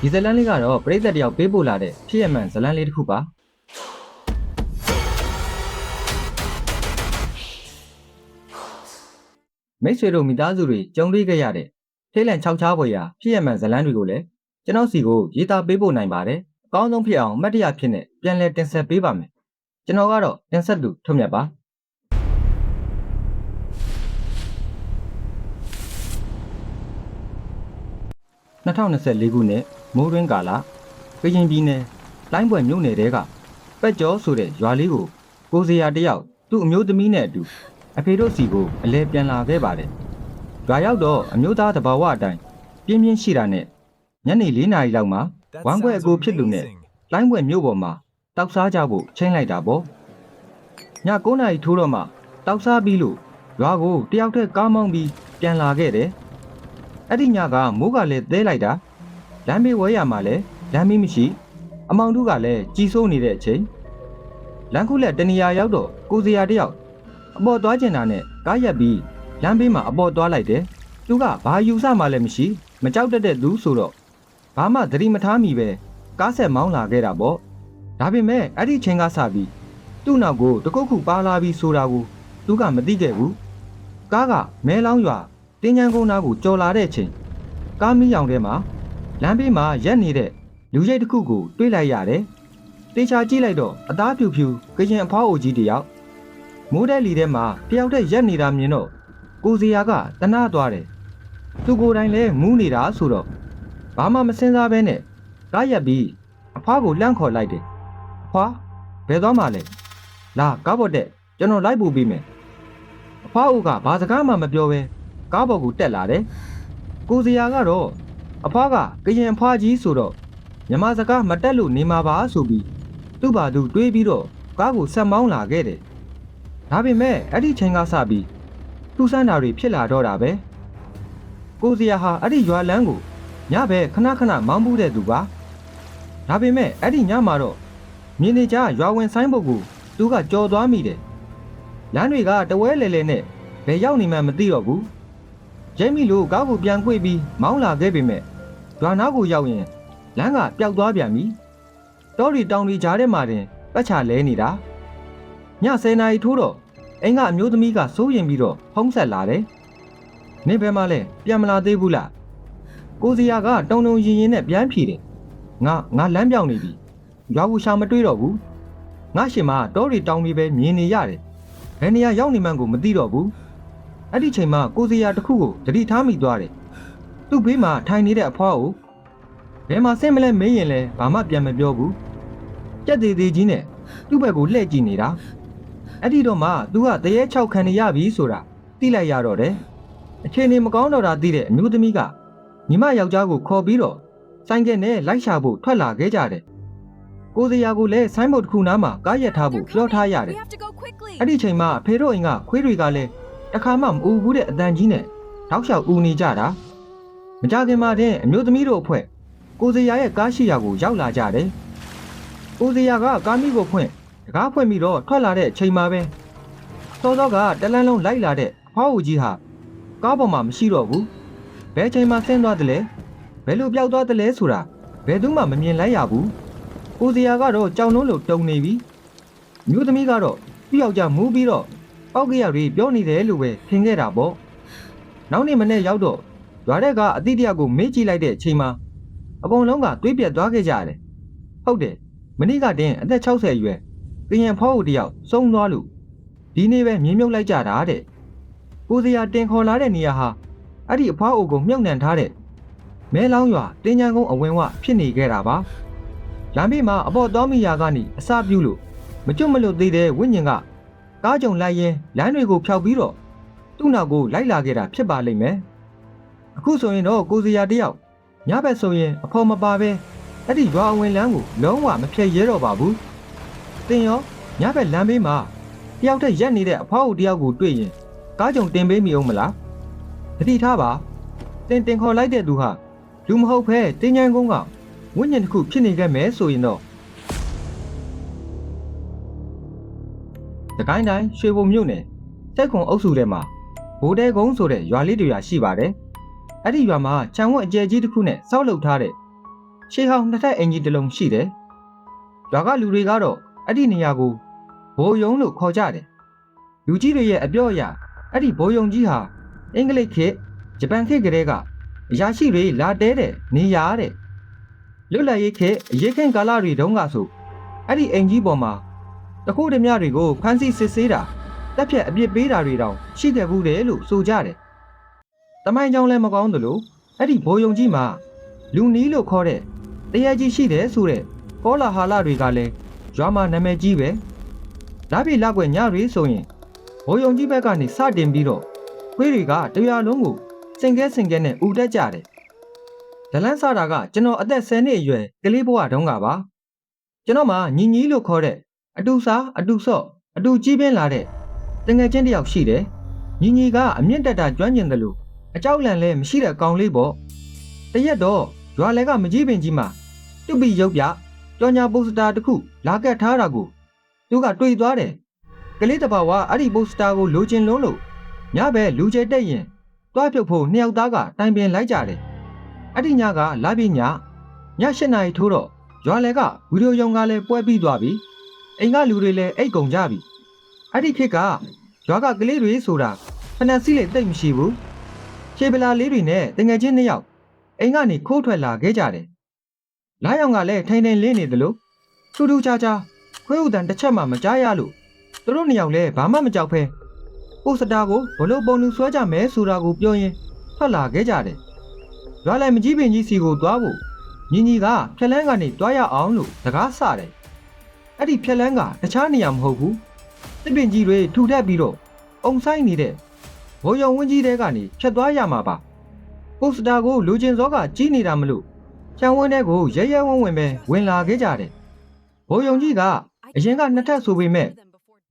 ဒီဇလန်းလေးကတော့ပရိသတ်တယောက်ပေးပို့လာတဲ့ဖြစ်ရမှန်ဇလန်းလေးတစ်ခုပါမိတ်ဆွေတို့မိသားစုတွေကြုံတွေ့ခဲ့ရတဲ့ထိတ်လန့်ခြောက်ခြားဖွယ်ရာဖြစ်ရမှန်ဇလန်းတွေကိုလည်းကျွန်တော်စီကိုရေးသားပေးပို့နိုင်ပါတယ်အကောင်းဆုံးဖြစ်အောင်အမှတ်တရဖြစ်နဲ့ပြန်လည်တင်ဆက်ပေးပါမယ်ကျွန်တော်ကတော့တင်ဆက်သူထွတ်မြတ်ပါ2024ခုနှစ်မိုးတွင်းကာလကရင်ပြည်နယ်လိုင်းပွဲမြို့နယ်တဲကပက်ကျော်ဆိုတဲ့ရွာလေးကိုကိုစရာတယောက်သူ့အမျိုးသမီးနဲ့အတူအဖေတို့စီကိုအလဲပြန်လာခဲ့ပါတယ်။ရွာရောက်တော့အမျိုးသားတဘာဝအတိုင်းပြင်းပြင်းရှိတာနဲ့ညနေ4 နာရီလောက်မှာဝမ်းခွဲအကိုဖြစ်သူနဲ့လိုင်းပွဲမြို့ပေါ်မှာတောက်စားကြဖို့ချိန်လိုက်တာပေါ့။ည9 နာရီထိုးတော့မှတောက်စားပြီးလို့ရွာကိုတယောက်တည်းကားမောင်းပြီးပြန်လာခဲ့တယ်။အဲ့ဒီညကမိုးကလည်းသဲလိုက်တာလမ်းဘေးဝဲရမှာလည်းလမ်းမီးမရှိအမောင်တို့ကလည်းကြီးစိုးနေတဲ့အချိန်လမ်းခုလက်တနေရာရောက်တော့ကိုစရာတယောက်အပေါ်သွားကျင်တာနဲ့ကားရက်ပြီးလမ်းဘေးမှာအပေါ်သွားလိုက်တယ်သူကဘာယူဆမှလည်းမရှိမကြောက်တတ်တဲ့သူဆိုတော့ဘာမှသတိမထားမိပဲကားဆက်မောင်းလာခဲ့တာပေါ့ဒါပေမဲ့အဲ့ဒီချိန်ကစပြီးသူ့နောက်ကိုတကုတ်ခုပါလာပြီးဆိုတာကိုသူကမသိခဲ့ဘူးကားကမဲလောင်းရွာတင်းချမ်းကုန်းနားကိုကြော်လာတဲ့ချိန်ကားမီးရောင်ထဲမှာလမ်းဘေးမှာရက်နေတဲ့လူရိတ်တစ်ခုကိုတွေ့လိုက်ရတယ်တေချာကြည့်လိုက်တော့အသားဖြူဖြူကရင်အဖွားအိုကြီးတယောက်မိုးတဲ့လီထဲမှာတယောက်တည်းရက်နေတာမြင်တော့ကိုစရာကတနာသွားတယ်သူကိုယ်တိုင်လည်းမူးနေတာဆိုတော့ဘာမှမစင်စားဘဲနဲ့ကားရက်ပြီးအဖွားကိုလှမ်းခေါ်လိုက်တယ်အဖွားဘယ်သွားမှလဲလာကားပေါ်တက်ကျွန်တော်လိုက်ပို့ပေးမယ်အဖွားအိုကဘာစကားမှမပြောဘဲကားပေါ်ကိုတက်လာတယ်ကိုစရာကတော့အဖွားကကရင်အဖွားကြီးဆိုတော့မြမစကားမတက်လို့နေမှာပါဆိုပြီးသူ့ဘာသူတွေးပြီးတော့ကားကိုဆက်မောင်းလာခဲ့တယ်ဒါပေမဲ့အဲ့ဒီချိန်ကစပြီးသူ့စမ်းတာတွေဖြစ်လာတော့တာပဲကိုစရာဟာအဲ့ဒီရွာလန်းကိုညဘက်ခဏခဏမောင်းမှုတဲ့သူပါဒါပေမဲ့အဲ့ဒီညမှာတော့မြင်းနေကြရွာဝင်ဆိုင်ဘုတ်ကိုသူကကြော်သွားမိတယ်လမ်းတွေကတဝဲလဲလဲနဲ့ဘယ်ရောက်နေမှမသိတော့ဘူးရိတ်မိလို့ကားကိုပြန်ကွေ့ပြီးမောင်းလာခဲ့ပေမဲ့ရွာနားကိုရောက်ရင်လမ်းကပျောက်သွားပြန်ပြီတောရီတောင်ရီကြားထဲမှာတင်ပတ်ချလဲနေတာည10 နာရီထိုးတော့အိမ်ကအမျိုးသမီးကစိုးရင်ပြီးတော့ဖုံးဆက်လာတယ်နင့်ဘယ်မှလဲပြန်မလာသေးဘူးလားကိုစရာကတုံတုံရင်ရင်နဲ့ပြန်ဖြေတယ်ငါလမ်းပြောင်းနေပြီရွာကိုရှာမတွေ့တော့ဘူးငါရှင်မတောရီတောင်ရီပဲမြင်နေရတယ်ဘယ်နေရာရောက်နေမှန်းကိုမသိတော့ဘူးအဲ့ဒီချိန်မှာကိုစရာတစ်ခုကိုတတိထားမိသွားတယ်သူ့ဘေးမှာထိုင်နေတဲ့အဖွားကိုဘယ်မှာဆင်းမလဲမေးရင်လဲဘာမှပြန်မပြောဘူးကြက်သေးသေးကြီးနဲ့သူ့ဘက်ကိုလှည့်ကြည့်နေတာအဲ့ဒီတော့မှသူကတရေ6ခံနေရပြီဆိုတာသိလိုက်ရတော့တယ်အခြေအနေမကောင်းတော့တာသိတဲ့အမျိုးသမီးကညီမယောက်ျားကိုခေါ်ပြီးတော့ဆိုင်ကယ်နဲ့လိုက်ရှာဖို့ထွက်လာခဲ့ကြတယ်ကိုစရာကိုလည်းဆိုင်းဘုတ်တစ်ခုနားမှာကားရက်ထားဖို့ပြောထားရတယ်အဲ့ဒီချိန်မှာဖေတို့အိမ်ကခွေးတွေကလည်းတခါမှမအူဘူးတဲ့အတန်ကြီးနဲ့ထောက်လျှောက်အူနေကြတာမကြခင်မှာတဲ့အမျိုးသမီးတို့အဖွဲ့ကိုစရာရဲ့ကားရှိရာကိုရောက်လာကြတယ်ကိုစရာကကားမီးကိုဖွင့်တကားဖွင့်ပြီးတော့ထွက်လာတဲ့အချိန်မှာပဲစောစောကတလန်းလုံးလိုက်လာတဲ့အဖွားအိုကြီးဟာကားပေါ်မှာမရှိတော့ဘူးဘယ်ချိန်မှဆင်းသွားတယ်လဲဘယ်လိုပျောက်သွားတယ်လဲဆိုတာဘယ်သူမှမမြင်လိုက်ရဘူးကိုစရာကတော့ကြောင်လုံးလိုတုံနေပြီမျိုးသမီးကတော့သူ့ယောက်ျားမူးပြီးတော့ပောက်ကရတွေပြောနေတယ်လို့ပဲထင်ခဲ့တာပေါ့နောက်နေ့မနေ့ရောက်တော့ရွာတဲ့ကအတိတရကိုမေးကြည့်လိုက်တဲ့အချိန်မှာအကုန်လုံးကတွေးပြတ်သွားခဲ့ကြတယ်ဟုတ်တယ်မနေ့ကတင်အသက်60အရွယ်ကရင်ဖောက်တယောက်ဆုံးသွားလို့ဒီနေ့ပဲမြင်းမြုပ်လိုက်ကြတာတဲ့ကိုစရာတင်ခေါ်လာတဲ့နေရာဟာအဲ့ဒီအဖွားအိုကိုမြုပ်နှံထားတဲ့မဲလောင်းရွာတင်းချမ်းကုန်းအဝင်ဝဖြစ်နေခဲ့တာပါလမ်းဘေးမှာအပေါ်သွားမိရာကနေအစပြုလို့မကျွတ်မလွတ်သေးတဲ့ဝိညာဉ်ကကားကြုံလိုက်ရင်လမ်းတွေကိုဖျောက်ပြီးတော့သူ့နောက်ကိုလိုက်လာခဲ့တာဖြစ်ပါလိမ့်မယ်အခုဆိုရင်တော့ကိုစရာတယောက်ညဘက်ဆိုရင်အဖော်မပါပဲအဲ့ဒီရွာအဝင်လမ်းကိုလုံးဝမဖြတ်ရဲတော့ပါဘူးတင်ရောညဘက်လမ်းဘေးမှာတယောက်တည်းရက်နေတဲ့အဖွားအိုတယောက်ကိုတွေ့ရင်ကားကြုံတင်ပေးမိအောင်မလားတတိထားပါတင်ခေါ်လိုက်တဲ့သူဟာလူမဟုတ်ဘဲတင်းချမ်းကုန်းကဝိညာဉ်တစ်ခုဖြစ်နေခဲ့မယ်ဆိုရင်တော့တကိုင်းတိုင်းရွှေဘုံမြို့နယ်စက်ခွန်အုပ်စုထဲမှာဘိုးတဲကုန်းဆိုတဲ့ရွာလေးတွေရှိပါတယ်အဲ့ဒီရွာမှာခြံဝတ်အကျယ်ကြီးတစ်ခုနဲ့စောက်လုပ်ထားတဲ့ ရှေးဟောင်းနှစ်ထပ်အင်ကြီးတစ်လုံးရှိတယ်။ရွာကလူတွေကတော့အဲ့ဒီနေရာကိုဘိုးယုံလို့ခေါ်ကြတယ်။လူကြီးတွေရဲ့အပြောအရအဲ့ဒီဘိုးယုံကြီးဟာအင်္ဂလိပ်ခေတ်ဂျပန်ခေတ်ကလေးကအရာရှိတွေလာတဲတဲ့နေရာတဲ့။လွတ်လပ်ရေးခေတ်အရေးခင်းကာလတွေတုန်းကဆိုအဲ့ဒီအင်ကြီးပေါ်မှာတခုတည်းများတွေကိုဖမ်းဆီးစစ်ဆေးတာတက်ဖြတ်အပြစ်ပေးတာတွေတောင်ရှိခဲ့ဘူးတယ်လို့ဆိုကြတယ်။တမိုင်းကြောင်လည်းမကောင်းသလိုအဲ့ဒီဘိုးယုံကြီးမှာလူနီးလို့ခေါ်တဲ့တရားကြီးရှိတယ်ဆိုတဲ့ကောလာဟာလတွေကလည်းရွာမှာနာမည်ကြီးပဲ။လာပြီလာကွယ်ညတွေဆိုရင်ဘိုးယုံကြီးဘက်ကနေစတင်ပြီးတော့ခွေးတွေကတရားလုံးကိုစင်ကဲနဲ့ဥတက်ကြတယ်။ဒလန်းစားတာကကျွန်တော်အသက်10နှစ်အရွယ်ကလေးဘဝတုန်းကပါ။ကျွန်တော်မှညီညီလို့ခေါ်တဲ့အတူစားအတူဆော့အတူကြီးပင်းလာတဲ့တငယ်ချင်းတစ်ယောက်ရှိတယ်။ညီညီကအမြင့်တက်တာကျွမ်းကျင်တယ်လို့အကြောက်လန့်လည်းမရှိတဲ့ကောင်လေးပေါ့။တရက်တော့ရွာလဲကမကြီးပင်ကြီးမှာတူပီရုပ်ပြကြော်ညာပိုစတာတစ်ခုလာကတ်ထားတာကိုသူကတွေ့သွားတယ်။ကလေးတစ်ပါးကအဲ့ဒီပိုစတာကိုလိုချင်လုံးလို့ညဘက်လူကျဲတက်ရင်တွားပြုတ်ဖို့နှစ်ယောက်သားကတိုင်ပင်လိုက်ကြတယ်။အဲ့ဒီညကလာပြီည8နာရီထိုးတော့ရွာလဲကဗီဒီယိုရုံကလည်းပွဲပြီးသွားပြီ။အိမ်ကလူတွေလည်းအိတ်ကုန်ကြပြီ။အဲ့ဒီခေတ်ကရွာကကလေးတွေဆိုတာဖနက်စီးလေတိတ်မရှိဘူး။ခြေပလာလေးတွေနဲ့တငယ်ချင်းနှစ်ယောက်အိမ်ကနေခိုးထွက်လာခဲ့ကြတယ်။လာရောင်ကလည်းထိုင်ထိုင်လင်းနေတယ်လို့ထူးထူးခြားခြားခွေးဥတန်တစ်ချက်မှမကြားရလို့သူတို့နှစ်ယောက်လည်းဘာမှမကြောက်ဖဲပိုစတာကိုဘလို့ပုံလူဆွဲကြမယ်ဆိုတာကိုပြောရင်ထွက်လာခဲ့ကြတယ်။ရွာလည်းမကြီးပင်ကြီးစီကိုသွားဖို့ညီညီကဖြက်လန်းကနေတွားရအောင်လို့စကားဆတယ်။အဲ့ဒီဖြက်လန်းကတခြားနေရာမဟုတ်ဘူး။တစ်ပင်ကြီးတွေထူထပ်ပြီးတော့အုံဆိုင်နေတဲ့ဘိုးယုံဝင်းကြီးတဲကနေဖြတ်သွားရမှာပါ။ပိုစတာကိုလူချင်းစောကကြီးနေတာမလို့ချံဝင်းတဲကိုရဲဝံ့ပဲဝင်လာခဲ့ကြတယ်။ဘိုးယုံကြီးကအရင်ကနှစ်ထပ်ဆိုပေမဲ့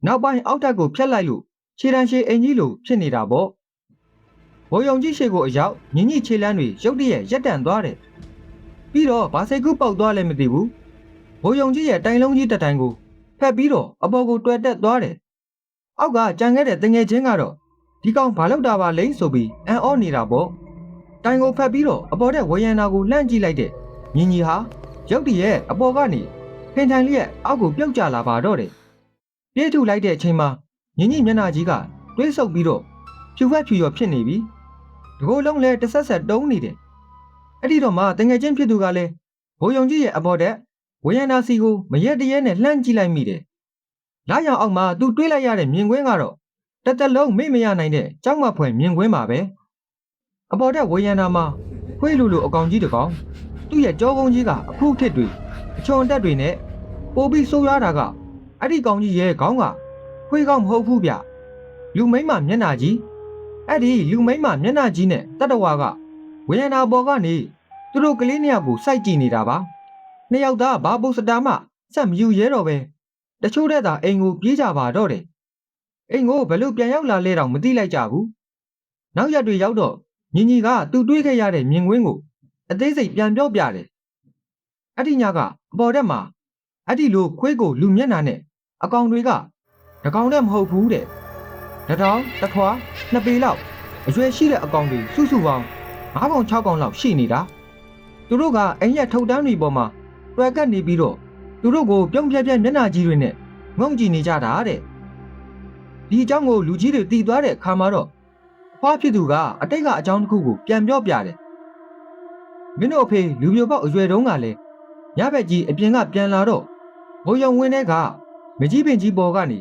နောက်ပိုင်းအောက်ထပ်ကိုဖြတ်လိုက်လို့ခြေတန်းရှည်အင်ကြီးလိုဖြစ်နေတာပေါ့။ဘိုးယုံကြီးရှေ့ကိုအရောက်ညီညီခြေလန်းတွေရုတ်တရက်ရက်တန့်သွားတယ်။ပြီးတော့ဘာစိတ်ကူးပေါက်သွားလဲမသိဘူး။ဘိုးယုံကြီးရဲ့တိုင်လုံးကြီးတစ်တိုင်ကိုဖက်ပြီးတော့အပေါ်ကိုတွယ်တက်သွားတယ်။အောက်ကကြံခဲ့တဲ့တငယ်ချင်းကတော့ဒီကောင်ဘာလောက်တာပါလိမ့်ဆိုပြီးအန်အော့နေတာပေါ့။တိုင်ကိုဖက်ပြီးတော့အပေါ်တဲ့ဝရန်နာကိုလှမ်းကြည့်လိုက်တဲ့ညီညီဟာရုတ်တရက်အပေါ်ကနေဖင်ထိုင်လျက်အောက်ကိုပြုတ်ကျလာပါတော့တယ်။ပြေးထုလိုက်တဲ့အချိန်မှာညီညီမျက်နှာကြီးကတွေးဆုပ်ပြီးတော့ဖြူဖက်ဖြူရောဖြစ်နေပြီ။ဒီကိုယ်လုံးလဲတစ်ဆက်ဆက်တုံးနေတယ်။အဲ့ဒီတော့မှတငယ်ချင်းဖြစ်သူကလည်းဘိုးယုံကြီးရဲ့အပေါ်တဲ့ဝရန်နာစီကိုမရက်တရဲနဲ့လှမ်းကြည့်လိုက်မိတယ်။လာရောင်အောက်မှာသူတွေးလိုက်ရတဲ့မြင်ကွင်းကတော့တစ်သက်လုံးမေ့မရနိုင်တဲ့ကြောက်မဖွယ်မြင်ကွင်းပါပဲ။အပေါ်တဲ့ဝရန်နာမှာခွေးလူအကောင်ကြီးတစ်ကောင်သူ့ရဲ့ကြောကုန်းကြီးကအခုထစ်တွေအချွန်တက်တွေနဲ့ပိုးပြီးဆိုးရတာကအဲ့ဒီကောင်ကြီးရဲ့ခေါင်းကခွေးကောင်မဟုတ်ဘူးဗျလူမိမ့်မမျက်နှာကြီးအဲ့ဒီလူမိမ့်မမျက်နှာကြီးနဲ့တတဝါကဝရန်နာပေါ်ကနေသူတို့ကလေးနှစ်ယောက်ကိုစိုက်ကြည့်နေတာပါနှစ်ယောက်သားဘာပုစတာမှဆက်မယူရဲတော့ပဲတချို့တဲ့သာအိမ်ကိုပြေးကြပါတော့တယ်အိမ်ကိုဘယ်လိုပြန်ရောက်လာလဲတော့မသိလိုက်ကြဘူးနောက်ရက်တွေရောက်တော့ညီညီကသူတွေးခဲ့ရတဲ့မြင်ကွင်းကိုအသေးစိတ်ပြန်ပြောပြတယ်အဲ့ဒီညကအပေါ်တက်မှာအဲ့ဒီလိုခွေးကိုလူမျက်နှာနဲ့အကောင်တွေကတကောင်တည်းမဟုတ်ဘူးတဲ့တထောင်တစ်ခွာနှစ်ပေလောက်အရွယ်ရှိတဲ့အကောင်တွေစုစုပေါင်း5ကောင်6ကောင်လောက်ရှိနေတာသူတို့ကအိမ်ရဲ့ထုတ်တန်းတွေပေါ်မှာတွယ်ကပ်နေပြီးတော့သူတို့ကိုပြုံးပြက်မျက်နှာကြီးတွေနဲ့ငုံကြည့်နေကြတာတဲ့ဒီအကြောင်းကိုလူကြီးတွေတီးသွားတဲ့အခါမှာတော့အဖွားဖြစ်သူကအတိတ်ကအကြောင်းတစ်ခုကိုပြန်ပြောပြတယ်မင်းတို့အဖေလူပြိုပေါက်အရွယ်တုန်းကလည်းညဘက်ကြီးအပြင်ကပြန်လာတော့ဘိုးယုံဝင်းထဲကမကြီးပင်ကြီးပေါ်ကနေ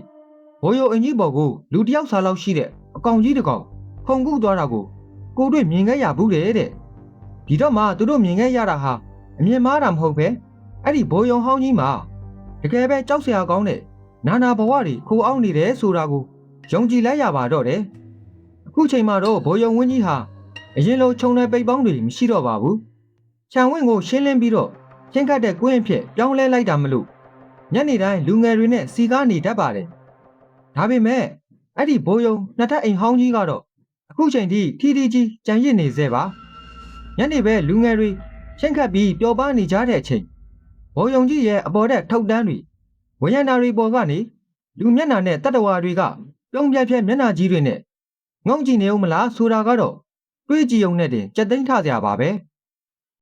ဘိုးယုံအင်ကြီးပေါ်ကိုလူတယောက်စားလောက်ရှိတဲ့အကောင်ကြီးတစ်ကောင်ခုန်ကူးသွားတာကိုတွေ့မြင်ခဲ့ရဘူးတဲ့ဒီတော့မှသူတို့မြင်ခဲ့ရတာဟာအမြင်မှားတာမဟုတ်ပဲအဲ့ဒီဘိုးယုံဟောင်းကြီးမှာတကယ်ပဲကြောက်စရာကောင်းတဲ့နာနာဘဝတွေခိုးအောင်နေတယ်ဆိုတာကိုယုံကြည်လိုက်ရပါတော့တယ်အခုချိန်မှာတော့ဘိုးယုံဝင်းကြီးဟာအရင်လိုခြုံတဲ့ပိတ်ပေါင်းတွေမရှိတော့ပါဘူးခြံဝင်းကိုရှင်းလင်းပြီးတော့ရှင်းကတ်တဲ့ကွင်းအဖြစ်ပြောင်းလဲလိုက်တာမလို့ညနေတိုင်းလူငယ်တွေနဲ့စီကားနေတတ်ပါတယ်ဒါပေမဲ့အဲ့ဒီဘိုးယုံနှစ်ထပ်အိမ်ဟောင်းကြီးကတော့အခုချိန်ထိထီထီကြီးကြံရစ်နေသေးပါညနေပဲလူငယ်တွေရှင်းခတ်ပြီးပျော်ပါနေကြတဲ့အချိန်ဘိုးယုံကြီးရဲ့အပေါ်တဲ့ထုတ်တန်းတွေဝရန်နာတွေပေါ်ကနေလူမျက်နှာနဲ့တတဝါတွေကပြုံးပြက်မျက်နှာကြီးတွေနဲ့ငုံကြည့်နေအောင်မလားဆိုတာကတော့တွေးကြည့်ုံနဲ့တင်ကြက်သိမ်းထစရာပါပဲ